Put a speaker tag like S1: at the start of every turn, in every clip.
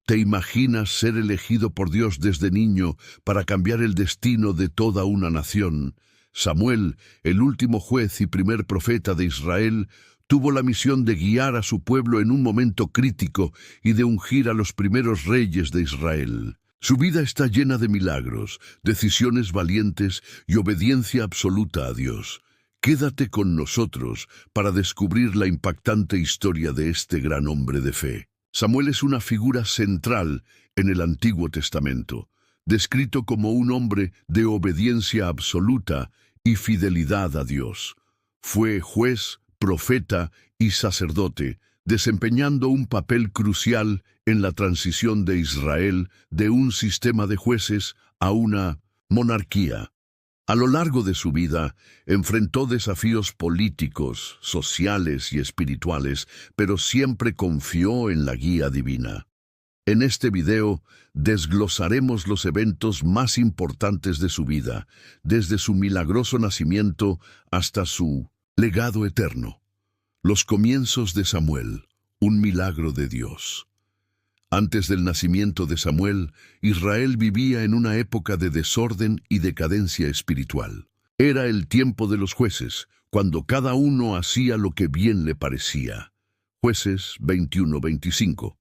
S1: ¿Te imaginas ser elegido por Dios desde niño para cambiar el destino de toda una nación? Samuel, el último juez y primer profeta de Israel, tuvo la misión de guiar a su pueblo en un momento crítico y de ungir a los primeros reyes de Israel. Su vida está llena de milagros, decisiones valientes y obediencia absoluta a Dios. Quédate con nosotros para descubrir la impactante historia de este gran hombre de fe. Samuel es una figura central en el Antiguo Testamento, descrito como un hombre de obediencia absoluta y fidelidad a Dios. Fue juez, profeta y sacerdote, desempeñando un papel crucial en la transición de Israel de un sistema de jueces a una monarquía. A lo largo de su vida, enfrentó desafíos políticos, sociales y espirituales, pero siempre confió en la guía divina. En este video, desglosaremos los eventos más importantes de su vida, desde su milagroso nacimiento hasta su legado eterno. Los comienzos de Samuel, un milagro de Dios. Antes del nacimiento de Samuel, Israel vivía en una época de desorden y decadencia espiritual. Era el tiempo de los jueces, cuando cada uno hacía lo que bien le parecía. Jueces 21-25.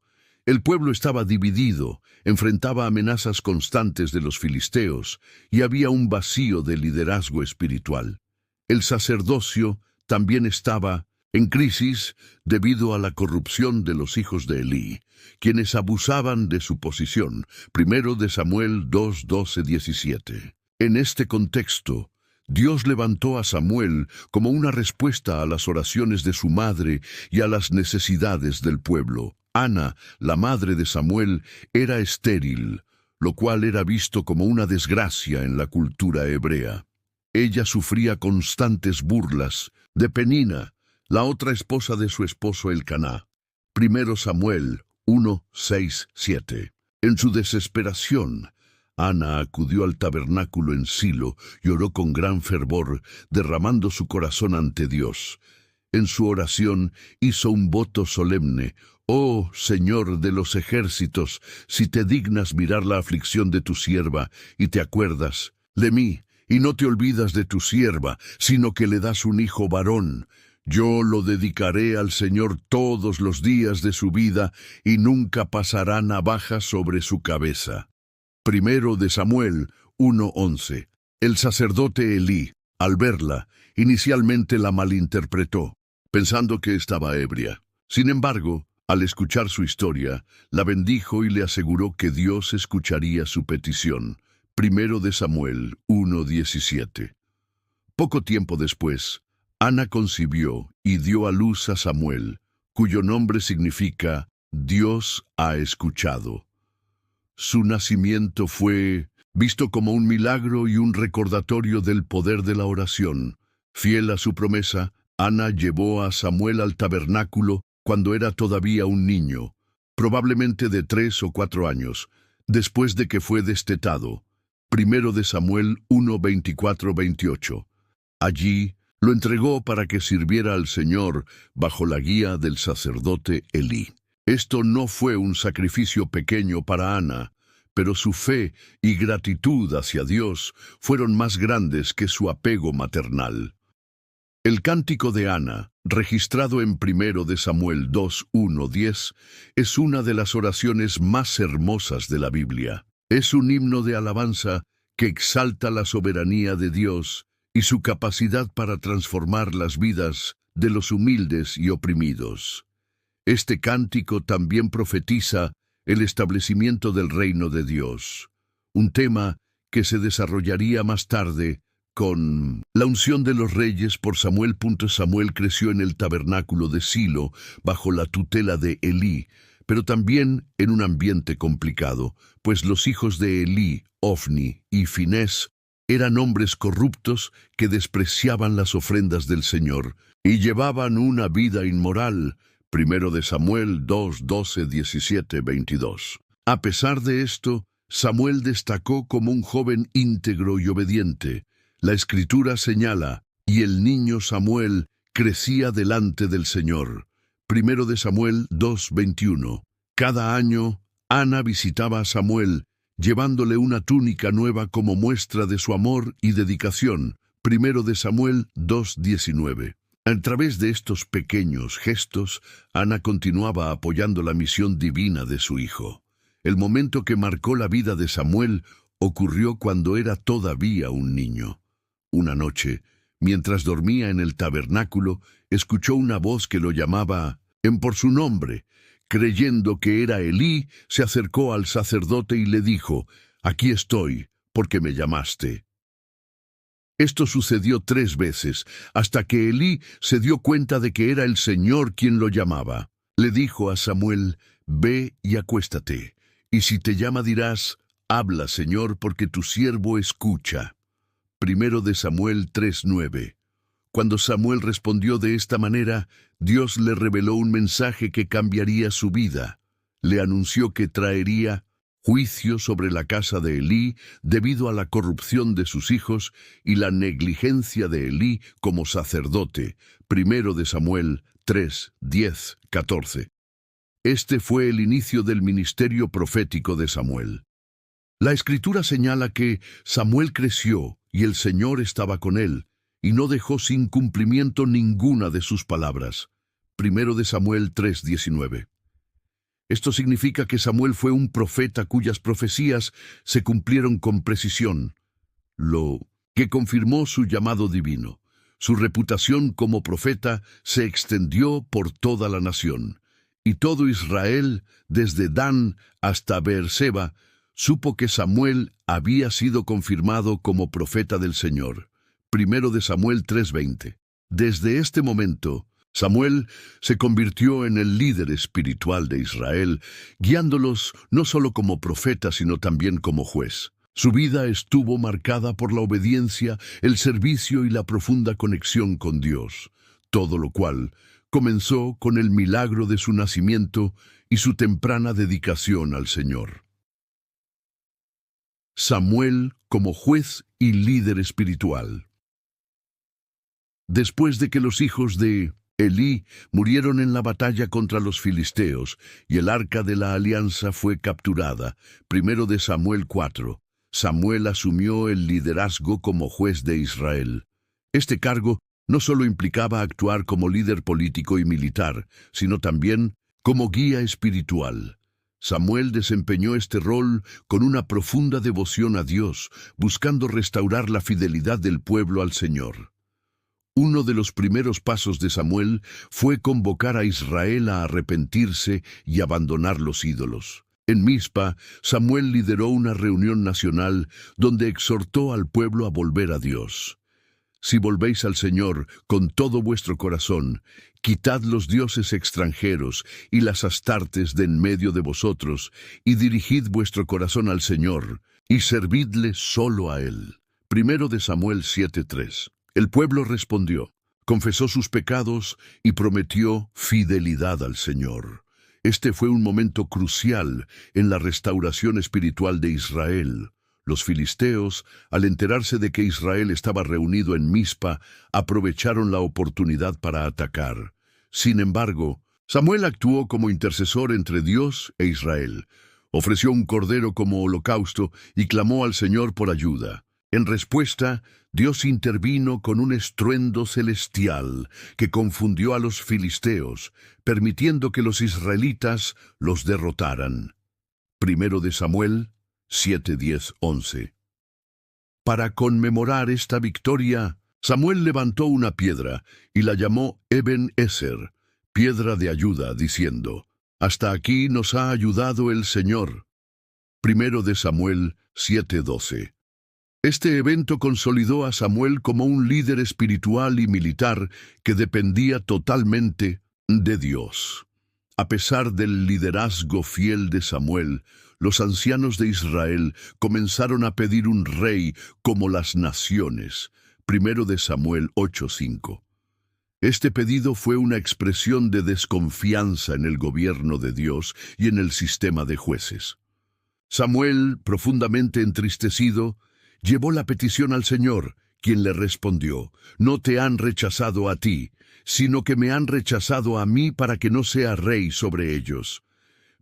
S1: El pueblo estaba dividido, enfrentaba amenazas constantes de los filisteos y había un vacío de liderazgo espiritual. El sacerdocio también estaba en crisis debido a la corrupción de los hijos de Elí, quienes abusaban de su posición. Primero de Samuel 2:12-17. En este contexto, Dios levantó a Samuel como una respuesta a las oraciones de su madre y a las necesidades del pueblo. Ana, la madre de Samuel, era estéril, lo cual era visto como una desgracia en la cultura hebrea. Ella sufría constantes burlas de Penina, la otra esposa de su esposo Elcaná. Primero Samuel 1:6-7. En su desesperación, Ana acudió al tabernáculo en Silo y oró con gran fervor, derramando su corazón ante Dios. En su oración hizo un voto solemne: «Oh Señor de los ejércitos, si te dignas mirar la aflicción de tu sierva y te acuerdas de mí, y no te olvidas de tu sierva, sino que le das un hijo varón, yo lo dedicaré al Señor todos los días de su vida y nunca pasará navaja sobre su cabeza». Primero de Samuel 1:11. El sacerdote Elí, al verla, inicialmente la malinterpretó, pensando que estaba ebria. Sin embargo, al escuchar su historia, la bendijo y le aseguró que Dios escucharía su petición. Primero de Samuel 1:17. Poco tiempo después, Ana concibió y dio a luz a Samuel, cuyo nombre significa Dios ha escuchado. Su nacimiento fue visto como un milagro y un recordatorio del poder de la oración. Fiel a su promesa, Ana llevó a Samuel al tabernáculo cuando era todavía un niño, probablemente de 3 o 4 años, después de que fue destetado. Primero de Samuel 1:24-28. Allí lo entregó para que sirviera al Señor bajo la guía del sacerdote Elí. Esto no fue un sacrificio pequeño para Ana, pero su fe y gratitud hacia Dios fueron más grandes que su apego maternal. El cántico de Ana, registrado en Primero de Samuel 2:1-10, es una de las oraciones más hermosas de la Biblia. Es un himno de alabanza que exalta la soberanía de Dios y su capacidad para transformar las vidas de los humildes y oprimidos. Este cántico también profetiza el establecimiento del reino de Dios, un tema que se desarrollaría más tarde con la unción de los reyes por Samuel. Samuel creció en el tabernáculo de Silo bajo la tutela de Elí, pero también en un ambiente complicado, pues los hijos de Elí, Ofni y Finés, eran hombres corruptos que despreciaban las ofrendas del Señor y llevaban una vida inmoral. Primero de Samuel 2:12-17-22. A pesar de esto, Samuel destacó como un joven íntegro y obediente. La Escritura señala: «Y el niño Samuel crecía delante del Señor». Primero de Samuel 2:21. Cada año, Ana visitaba a Samuel, llevándole una túnica nueva como muestra de su amor y dedicación. Primero de Samuel 2:19. A través de estos pequeños gestos, Ana continuaba apoyando la misión divina de su hijo. El momento que marcó la vida de Samuel ocurrió cuando era todavía un niño. Una noche, mientras dormía en el tabernáculo, escuchó una voz que lo llamaba por su nombre. Creyendo que era Elí, se acercó al sacerdote y le dijo: «Aquí estoy, porque me llamaste». Esto sucedió 3 veces, hasta que Elí se dio cuenta de que era el Señor quien lo llamaba. Le dijo a Samuel: «Ve y acuéstate, y si te llama dirás: habla, Señor, porque tu siervo escucha». Primero de Samuel 3:9. Cuando Samuel respondió de esta manera, Dios le reveló un mensaje que cambiaría su vida. Le anunció que traería juicio sobre la casa de Elí debido a la corrupción de sus hijos y la negligencia de Elí como sacerdote. Primero de Samuel 3:10-14. Este fue el inicio del ministerio profético de Samuel. La Escritura señala que Samuel creció y el Señor estaba con él, y no dejó sin cumplimiento ninguna de sus palabras. Primero de Samuel 3:19. Esto significa que Samuel fue un profeta cuyas profecías se cumplieron con precisión, lo que confirmó su llamado divino. Su reputación como profeta se extendió por toda la nación, y todo Israel, desde Dan hasta Beerseba, supo que Samuel había sido confirmado como profeta del Señor. Primero de Samuel 3:20. Desde este momento, Samuel se convirtió en el líder espiritual de Israel, guiándolos no solo como profeta, sino también como juez. Su vida estuvo marcada por la obediencia, el servicio y la profunda conexión con Dios, todo lo cual comenzó con el milagro de su nacimiento y su temprana dedicación al Señor. Samuel como juez y líder espiritual. Después de que los hijos de Elí murieron en la batalla contra los filisteos y el arca de la alianza fue capturada, primero de Samuel 4, Samuel asumió el liderazgo como juez de Israel. Este cargo no solo implicaba actuar como líder político y militar, sino también como guía espiritual. Samuel desempeñó este rol con una profunda devoción a Dios, buscando restaurar la fidelidad del pueblo al Señor. Uno de los primeros pasos de Samuel fue convocar a Israel a arrepentirse y abandonar los ídolos. En Mizpa, Samuel lideró una reunión nacional donde exhortó al pueblo a volver a Dios. Si volvéis al Señor con todo vuestro corazón, quitad los dioses extranjeros y las astartes de en medio de vosotros, y dirigid vuestro corazón al Señor, y servidle solo a Él. Primero de Samuel 7:3. El pueblo respondió, confesó sus pecados y prometió fidelidad al Señor. Este fue un momento crucial en la restauración espiritual de Israel. Los filisteos, al enterarse de que Israel estaba reunido en Mizpa, aprovecharon la oportunidad para atacar. Sin embargo, Samuel actuó como intercesor entre Dios e Israel. Ofreció un cordero como holocausto y clamó al Señor por ayuda. En respuesta, Dios intervino con un estruendo celestial que confundió a los filisteos, permitiendo que los israelitas los derrotaran. Primero de Samuel 7:10-11. Para conmemorar esta victoria, Samuel levantó una piedra y la llamó Eben-Ezer, piedra de ayuda, diciendo, «Hasta aquí nos ha ayudado el Señor». Primero de Samuel 7:12. Este evento consolidó a Samuel como un líder espiritual y militar que dependía totalmente de Dios. A pesar del liderazgo fiel de Samuel, los ancianos de Israel comenzaron a pedir un rey como las naciones. Primero de Samuel 8:5. Este pedido fue una expresión de desconfianza en el gobierno de Dios y en el sistema de jueces. Samuel, profundamente entristecido, llevó la petición al Señor, quien le respondió, «No te han rechazado a ti, sino que me han rechazado a mí para que no sea rey sobre ellos».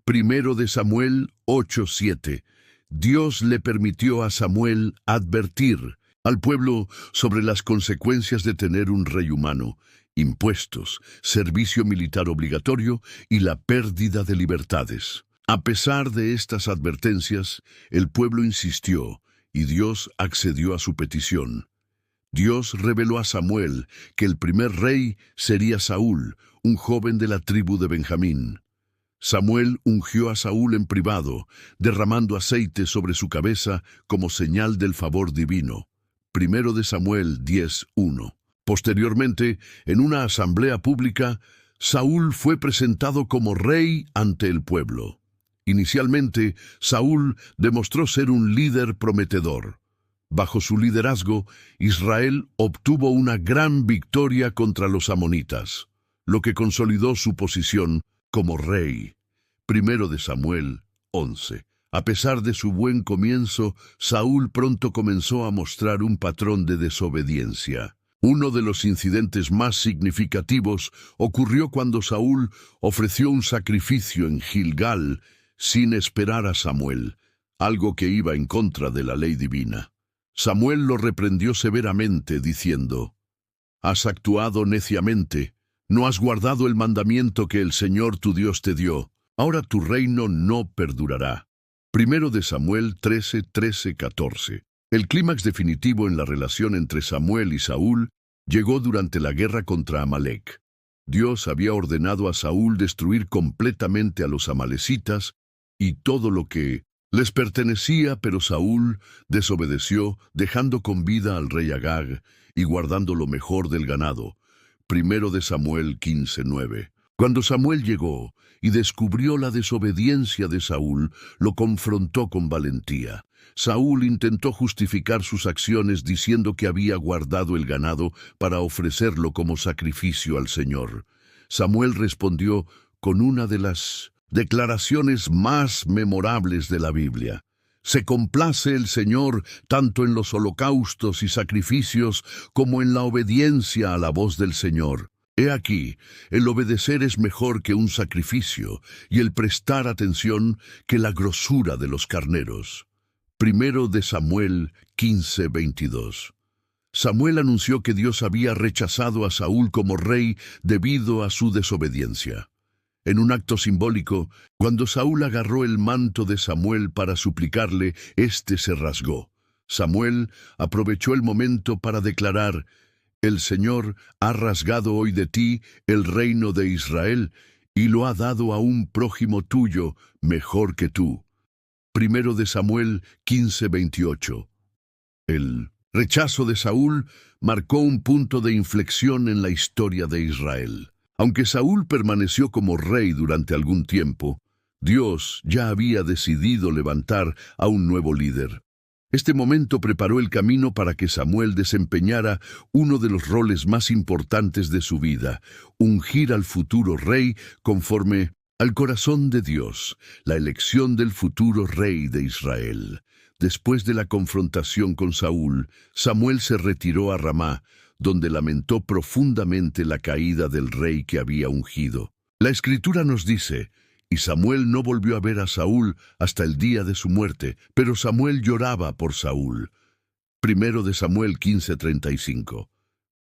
S1: Primero de Samuel 8:7. Dios le permitió a Samuel advertir al pueblo sobre las consecuencias de tener un rey humano, impuestos, servicio militar obligatorio y la pérdida de libertades. A pesar de estas advertencias, el pueblo insistió y Dios accedió a su petición. Dios reveló a Samuel que el primer rey sería Saúl, un joven de la tribu de Benjamín. Samuel ungió a Saúl en privado, derramando aceite sobre su cabeza como señal del favor divino. Primero de Samuel 10:1. Posteriormente, en una asamblea pública, Saúl fue presentado como rey ante el pueblo. Inicialmente, Saúl demostró ser un líder prometedor. Bajo su liderazgo, Israel obtuvo una gran victoria contra los amonitas, lo que consolidó su posición como rey. Primero de Samuel 11. A pesar de su buen comienzo, Saúl pronto comenzó a mostrar un patrón de desobediencia. Uno de los incidentes más significativos ocurrió cuando Saúl ofreció un sacrificio en Gilgal sin esperar a Samuel, algo que iba en contra de la ley divina. Samuel lo reprendió severamente, diciendo: «Has actuado neciamente, no has guardado el mandamiento que el Señor tu Dios te dio. Ahora tu reino no perdurará». Primero de Samuel 13:14. El clímax definitivo en la relación entre Samuel y Saúl llegó durante la guerra contra Amalec. Dios había ordenado a Saúl destruir completamente a los amalecitas y todo lo que les pertenecía, pero Saúl desobedeció, dejando con vida al rey Agag y guardando lo mejor del ganado. Primero de Samuel 15:9. Cuando Samuel llegó y descubrió la desobediencia de Saúl, lo confrontó con valentía. Saúl intentó justificar sus acciones diciendo que había guardado el ganado para ofrecerlo como sacrificio al Señor. Samuel respondió con una de las declaraciones más memorables de la Biblia: «Se complace el Señor tanto en los holocaustos y sacrificios como en la obediencia a la voz del Señor». He aquí, el obedecer es mejor que un sacrificio, y el prestar atención que la grosura de los carneros. Primero de Samuel 15:22. Samuel anunció que Dios había rechazado a Saúl como rey debido a su desobediencia. En un acto simbólico, cuando Saúl agarró el manto de Samuel para suplicarle, éste se rasgó. Samuel aprovechó el momento para declarar: «El Señor ha rasgado hoy de ti el reino de Israel y lo ha dado a un prójimo tuyo mejor que tú». Primero de Samuel 15:28. El rechazo de Saúl marcó un punto de inflexión en la historia de Israel. Aunque Saúl permaneció como rey durante algún tiempo, Dios ya había decidido levantar a un nuevo líder. Este momento preparó el camino para que Samuel desempeñara uno de los roles más importantes de su vida: ungir al futuro rey conforme al corazón de Dios, la elección del futuro rey de Israel. Después de la confrontación con Saúl, Samuel se retiró a Ramá, donde lamentó profundamente la caída del rey que había ungido. La Escritura nos dice: «Y Samuel no volvió a ver a Saúl hasta el día de su muerte, pero Samuel lloraba por Saúl». Primero de Samuel 15:35.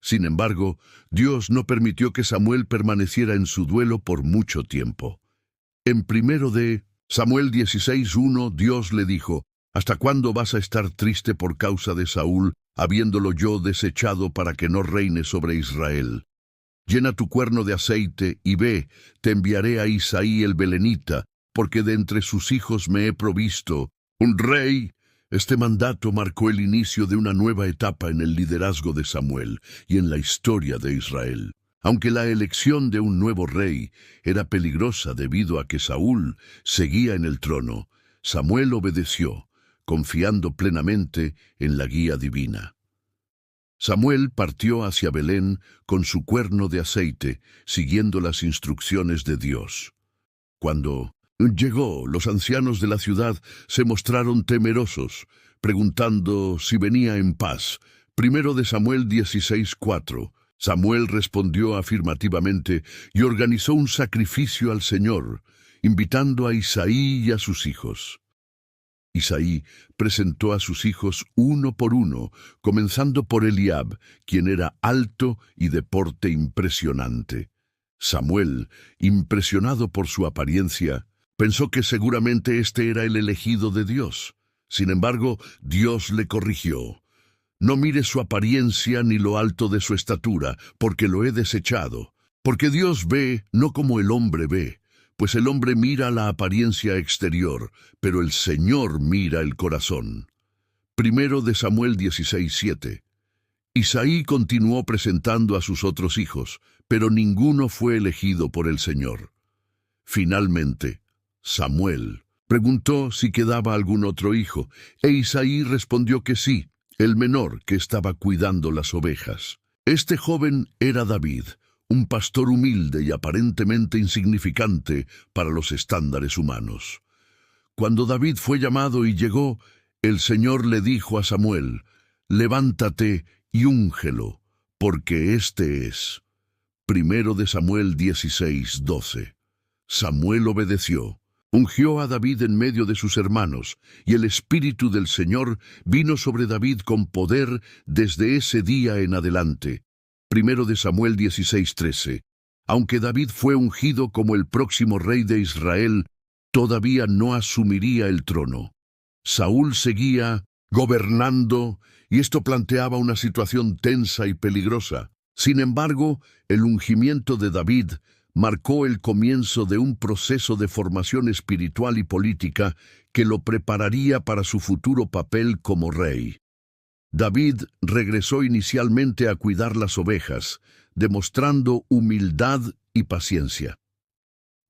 S1: Sin embargo, Dios no permitió que Samuel permaneciera en su duelo por mucho tiempo. En primero de Samuel 16:1, Dios le dijo: «¿Hasta cuándo vas a estar triste por causa de Saúl, habiéndolo yo desechado para que no reine sobre Israel? Llena tu cuerno de aceite y ve, te enviaré a Isaí el belenita, porque de entre sus hijos me he provisto un rey». Este mandato marcó el inicio de una nueva etapa en el liderazgo de Samuel y en la historia de Israel. Aunque la elección de un nuevo rey era peligrosa debido a que Saúl seguía en el trono, Samuel obedeció, confiando plenamente en la guía divina. Samuel partió hacia Belén con su cuerno de aceite, siguiendo las instrucciones de Dios. Cuando llegó, los ancianos de la ciudad se mostraron temerosos, preguntando si venía en paz. Primero de Samuel 16:4. Samuel respondió afirmativamente y organizó un sacrificio al Señor. invitando a Isaí y a sus hijos. Isaí presentó a sus hijos uno por uno, comenzando por Eliab, quien era alto y de porte impresionante. Samuel, impresionado por su apariencia, pensó que seguramente este era el elegido de Dios. Sin embargo, Dios le corrigió. No mire su apariencia ni lo alto de su estatura, porque lo he desechado. Porque Dios ve no como el hombre ve, pues el hombre mira la apariencia exterior, pero el Señor mira el corazón. Primero de Samuel 16:7. Isaí continuó presentando a sus otros hijos, pero ninguno fue elegido por el Señor. Finalmente, Samuel preguntó si quedaba algún otro hijo, e Isaí respondió que sí, el menor que estaba cuidando las ovejas. Este joven era David, un pastor humilde y aparentemente insignificante para los estándares humanos. Cuando David fue llamado y llegó, el Señor le dijo a Samuel: «Levántate y úngelo, porque este es». Primero de Samuel 16:12. Samuel obedeció. Ungió a David en medio de sus hermanos, y el Espíritu del Señor vino sobre David con poder desde ese día en adelante. Primero de Samuel 16:13. Aunque David fue ungido como el próximo rey de Israel, todavía no asumiría el trono. Saúl seguía gobernando, y esto planteaba una situación tensa y peligrosa. Sin embargo, el ungimiento de David marcó el comienzo de un proceso de formación espiritual y política que lo prepararía para su futuro papel como rey. David regresó inicialmente a cuidar las ovejas, demostrando humildad y paciencia.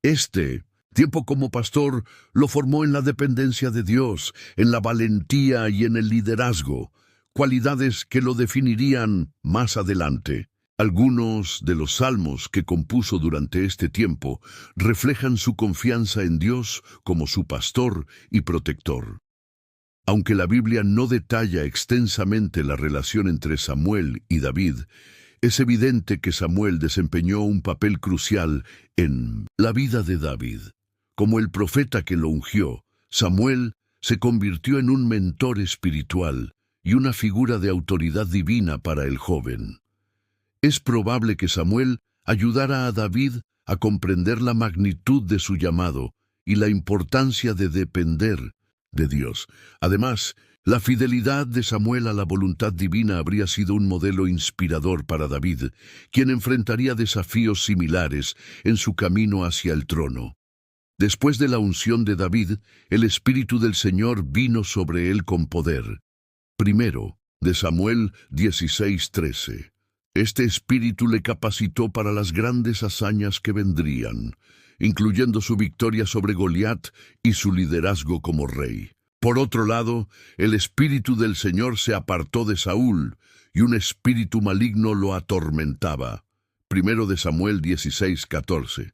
S1: Este tiempo como pastor lo formó en la dependencia de Dios, en la valentía y en el liderazgo, cualidades que lo definirían más adelante. Algunos de los salmos que compuso durante este tiempo reflejan su confianza en Dios como su pastor y protector. Aunque la Biblia no detalla extensamente la relación entre Samuel y David, es evidente que Samuel desempeñó un papel crucial en la vida de David. Como el profeta que lo ungió, Samuel se convirtió en un mentor espiritual y una figura de autoridad divina para el joven. Es probable que Samuel ayudara a David a comprender la magnitud de su llamado y la importancia de depender de Dios. Además, la fidelidad de Samuel a la voluntad divina habría sido un modelo inspirador para David, quien enfrentaría desafíos similares en su camino hacia el trono. Después de la unción de David, el Espíritu del Señor vino sobre él con poder. Primero de Samuel 16:13. Este espíritu le capacitó para las grandes hazañas que vendrían, incluyendo su victoria sobre Goliat y su liderazgo como rey. Por otro lado, el espíritu del Señor se apartó de Saúl, y un espíritu maligno lo atormentaba. Primero de Samuel 16:14.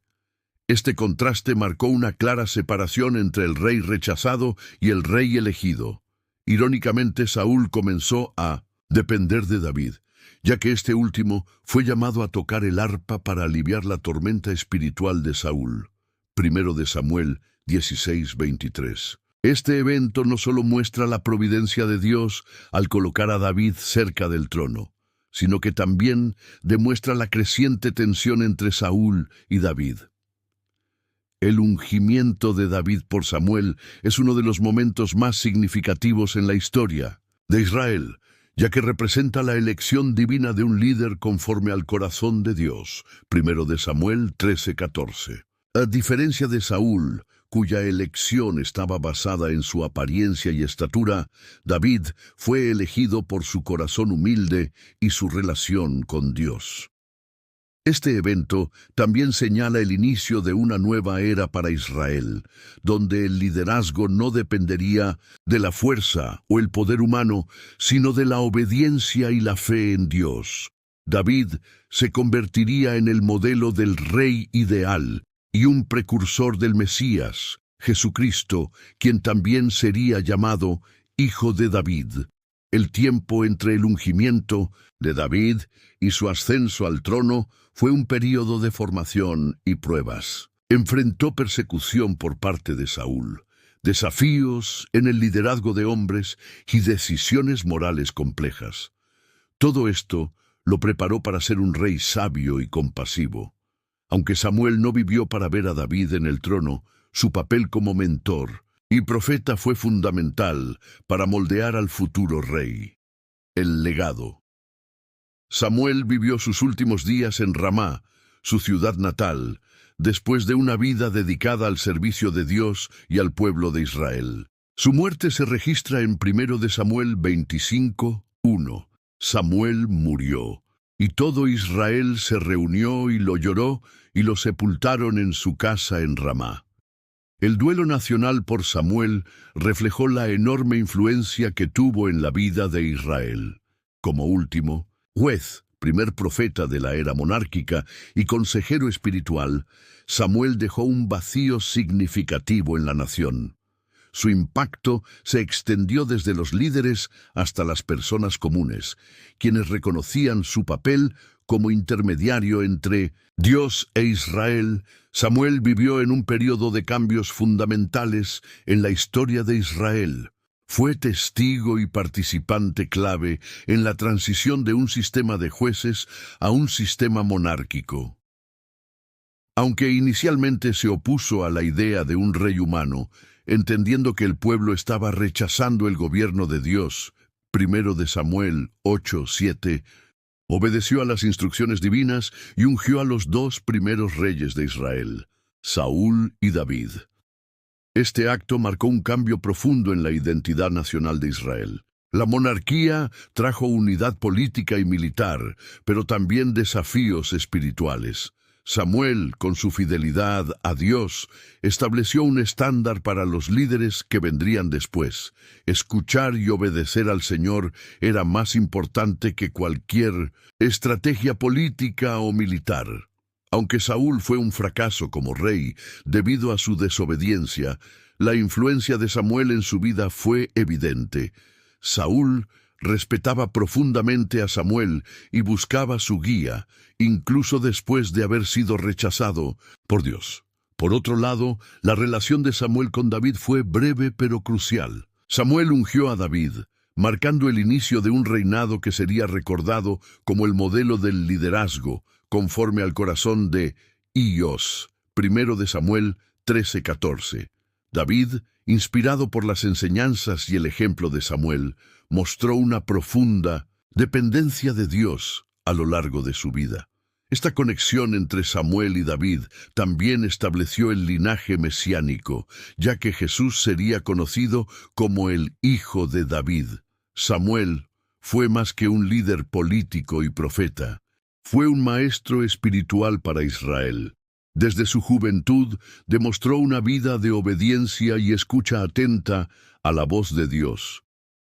S1: Este contraste marcó una clara separación entre el rey rechazado y el rey elegido. Irónicamente, Saúl comenzó a depender de David, ya que este último fue llamado a tocar el arpa para aliviar la tormenta espiritual de Saúl. Primero de Samuel 16:23. Este evento no solo muestra la providencia de Dios al colocar a David cerca del trono, sino que también demuestra la creciente tensión entre Saúl y David. El ungimiento de David por Samuel es uno de los momentos más significativos en la historia de Israel, ya que representa la elección divina de un líder conforme al corazón de Dios. Primero de Samuel 13:14. A diferencia de Saúl, cuya elección estaba basada en su apariencia y estatura, David fue elegido por su corazón humilde y su relación con Dios. Este evento también señala el inicio de una nueva era para Israel, donde el liderazgo no dependería de la fuerza o el poder humano, sino de la obediencia y la fe en Dios. David se convertiría en el modelo del rey ideal y un precursor del Mesías, Jesucristo, quien también sería llamado Hijo de David. El tiempo entre el ungimiento de David y su ascenso al trono fue un período de formación y pruebas. Enfrentó persecución por parte de Saúl, desafíos en el liderazgo de hombres y decisiones morales complejas. Todo esto lo preparó para ser un rey sabio y compasivo. Aunque Samuel no vivió para ver a David en el trono, su papel como mentor y profeta fue fundamental para moldear al futuro rey. El legado. Samuel vivió sus últimos días en Ramá, su ciudad natal, después de una vida dedicada al servicio de Dios y al pueblo de Israel. Su muerte se registra en 1 de Samuel 25:1. Samuel murió, y todo Israel se reunió y lo lloró, y lo sepultaron en su casa en Ramá. El duelo nacional por Samuel reflejó la enorme influencia que tuvo en la vida de Israel. Como último, juez, primer profeta de la era monárquica y consejero espiritual, Samuel dejó un vacío significativo en la nación. Su impacto se extendió desde los líderes hasta las personas comunes, quienes reconocían su papel como intermediario entre Dios e Israel. Samuel vivió en un periodo de cambios fundamentales en la historia de Israel. Fue testigo y participante clave en la transición de un sistema de jueces a un sistema monárquico. Aunque inicialmente se opuso a la idea de un rey humano, entendiendo que el pueblo estaba rechazando el gobierno de Dios, 1 de Samuel 8:7, obedeció a las instrucciones divinas y ungió a los dos primeros reyes de Israel, Saúl y David. Este acto marcó un cambio profundo en la identidad nacional de Israel. La monarquía trajo unidad política y militar, pero también desafíos espirituales. Samuel, con su fidelidad a Dios, estableció un estándar para los líderes que vendrían después. Escuchar y obedecer al Señor era más importante que cualquier estrategia política o militar. Aunque Saúl fue un fracaso como rey debido a su desobediencia, la influencia de Samuel en su vida fue evidente. Saúl respetaba profundamente a Samuel y buscaba su guía, incluso después de haber sido rechazado por Dios. Por otro lado, la relación de Samuel con David fue breve pero crucial. Samuel ungió a David, marcando el inicio de un reinado que sería recordado como el modelo del liderazgo, conforme al corazón de Dios. 1 de Samuel 13:14. David, inspirado por las enseñanzas y el ejemplo de Samuel, mostró una profunda dependencia de Dios a lo largo de su vida. Esta conexión entre Samuel y David también estableció el linaje mesiánico, ya que Jesús sería conocido como el Hijo de David. Samuel fue más que un líder político y profeta. Fue un maestro espiritual para Israel. Desde su juventud demostró una vida de obediencia y escucha atenta a la voz de Dios.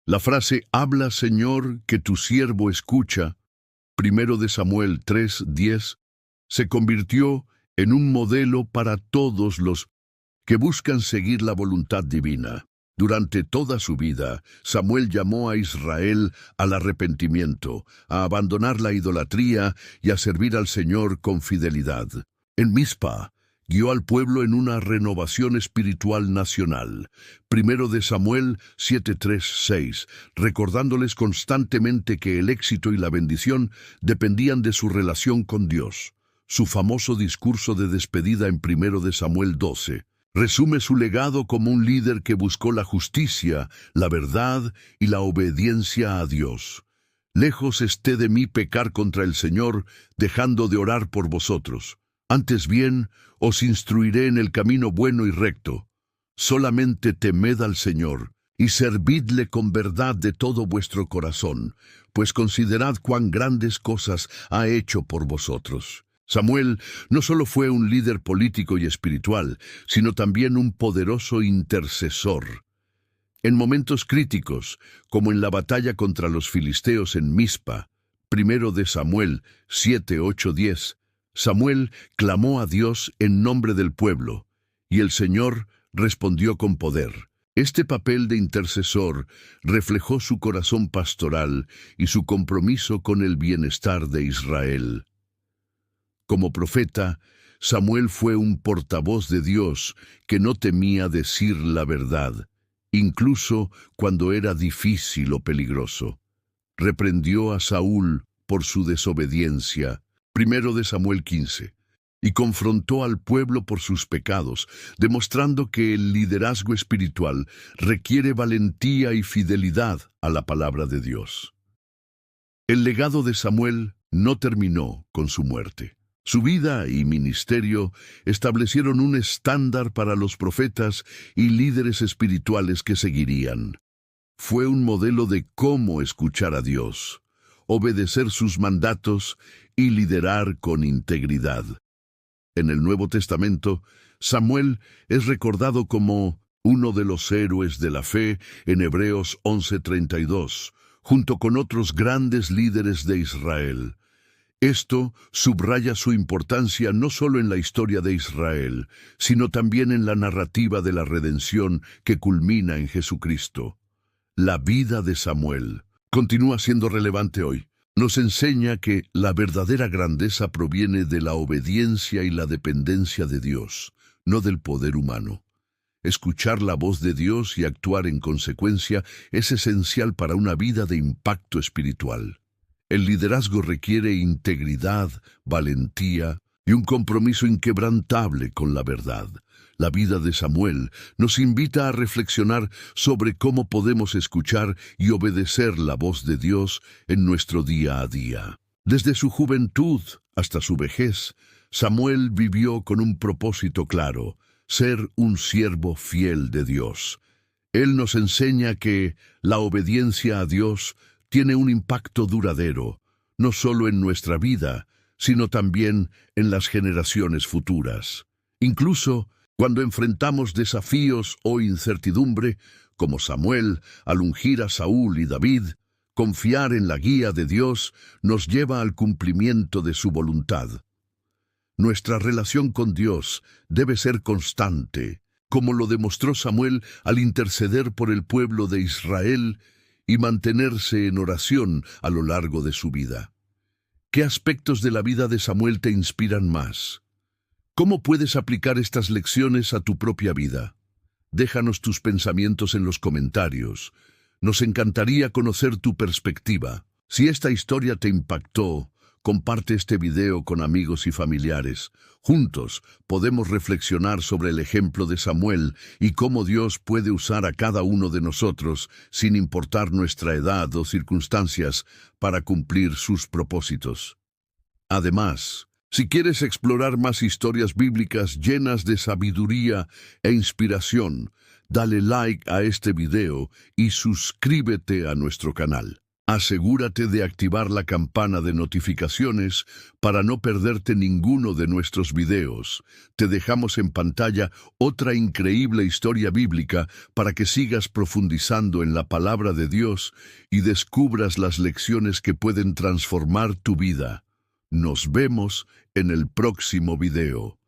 S1: La frase «Habla, Señor, que tu siervo escucha», 1 de Samuel 3:10, se convirtió en un modelo para todos los que buscan seguir la voluntad divina. Durante toda su vida, Samuel llamó a Israel al arrepentimiento, a abandonar la idolatría y a servir al Señor con fidelidad. En Mizpa, guió al pueblo en una renovación espiritual nacional. 1 de Samuel 7:3-6, recordándoles constantemente que el éxito y la bendición dependían de su relación con Dios. Su famoso discurso de despedida en 1 de Samuel 12 resume su legado como un líder que buscó la justicia, la verdad y la obediencia a Dios. Lejos esté de mí pecar contra el Señor, dejando de orar por vosotros. Antes bien, os instruiré en el camino bueno y recto. Solamente temed al Señor, y servidle con verdad de todo vuestro corazón, pues considerad cuán grandes cosas ha hecho por vosotros. Samuel no solo fue un líder político y espiritual, sino también un poderoso intercesor. En momentos críticos, como en la batalla contra los filisteos en Mizpa, 1 de Samuel 7:8-10, Samuel clamó a Dios en nombre del pueblo, y el Señor respondió con poder. Este papel de intercesor reflejó su corazón pastoral y su compromiso con el bienestar de Israel. Como profeta, Samuel fue un portavoz de Dios que no temía decir la verdad, incluso cuando era difícil o peligroso. Reprendió a Saúl por su desobediencia, 1 Samuel 15, y confrontó al pueblo por sus pecados, demostrando que el liderazgo espiritual requiere valentía y fidelidad a la palabra de Dios. El legado de Samuel no terminó con su muerte. Su vida y ministerio establecieron un estándar para los profetas y líderes espirituales que seguirían. Fue un modelo de cómo escuchar a Dios, obedecer sus mandatos y liderar con integridad. En el Nuevo Testamento, Samuel es recordado como uno de los héroes de la fe en Hebreos 11:32, junto con otros grandes líderes de Israel. Esto subraya su importancia no solo en la historia de Israel, sino también en la narrativa de la redención que culmina en Jesucristo. La vida de Samuel continúa siendo relevante hoy. Nos enseña que la verdadera grandeza proviene de la obediencia y la dependencia de Dios, no del poder humano. Escuchar la voz de Dios y actuar en consecuencia es esencial para una vida de impacto espiritual. El liderazgo requiere integridad, valentía y un compromiso inquebrantable con la verdad. La vida de Samuel nos invita a reflexionar sobre cómo podemos escuchar y obedecer la voz de Dios en nuestro día a día. Desde su juventud hasta su vejez, Samuel vivió con un propósito claro: ser un siervo fiel de Dios. Él nos enseña que la obediencia a Dios tiene un impacto duradero, no solo en nuestra vida, sino también en las generaciones futuras. Incluso cuando enfrentamos desafíos o incertidumbre, como Samuel al ungir a Saúl y David, confiar en la guía de Dios nos lleva al cumplimiento de su voluntad. Nuestra relación con Dios debe ser constante, como lo demostró Samuel al interceder por el pueblo de Israel y mantenerse en oración a lo largo de su vida. ¿Qué aspectos de la vida de Samuel te inspiran más? ¿Cómo puedes aplicar estas lecciones a tu propia vida? Déjanos tus pensamientos en los comentarios. Nos encantaría conocer tu perspectiva. Si esta historia te impactó, comparte este video con amigos y familiares. Juntos podemos reflexionar sobre el ejemplo de Samuel y cómo Dios puede usar a cada uno de nosotros, sin importar nuestra edad o circunstancias, para cumplir sus propósitos. Además, si quieres explorar más historias bíblicas llenas de sabiduría e inspiración, dale like a este video y suscríbete a nuestro canal. Asegúrate de activar la campana de notificaciones para no perderte ninguno de nuestros videos. Te dejamos en pantalla otra increíble historia bíblica para que sigas profundizando en la palabra de Dios y descubras las lecciones que pueden transformar tu vida. Nos vemos en el próximo video.